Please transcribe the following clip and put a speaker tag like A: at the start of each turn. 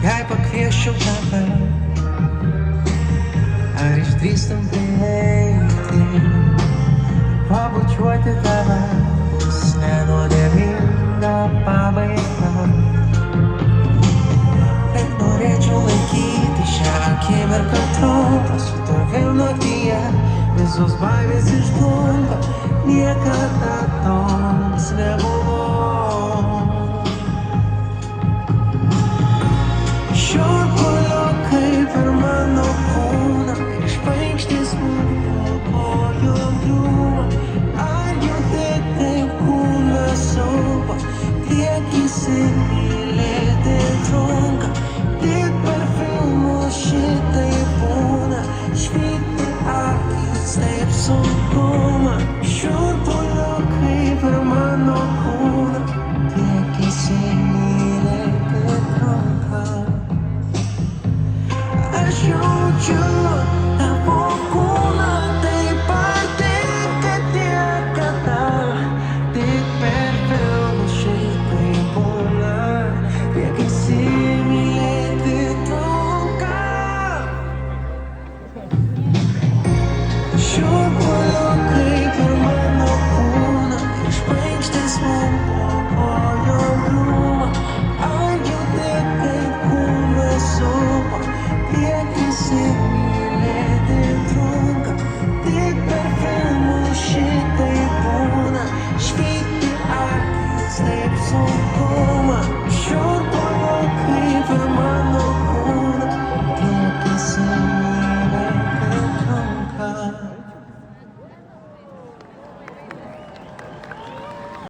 A: Jei pakvieščiau tave, ar išdrįstum prieiti, pabučiuoti tave, bus nenuodėminga pabaiga. Bet norėčiau laikyti šią akimirką trumpą, su tavim naktyje visos baimės išblunka, niekada toks nebuvo. Šiurpuliukai per mano kūną, žvaigždės smūgio kojom griūva, ar jau taip kūnas saupa, tiek įsimylėti trunka, tik per filmus šitai būna, švyti akis taip sunkumą. Šiurpuliukai per mano kūną, tiek įsimylėti trunka. Aš jaučiu tavo kūną taip arti, kad niekada tik per filmus šitai būna, tiek įsimylėti trunka. Šiurpuliukai per mano kūną, žvaigždės smūgio kojom griūva, ar jau taip kūnas supa, tiek įsimylėti trunka, tik per filmus šitai būna, švyti akis taip sunkumą.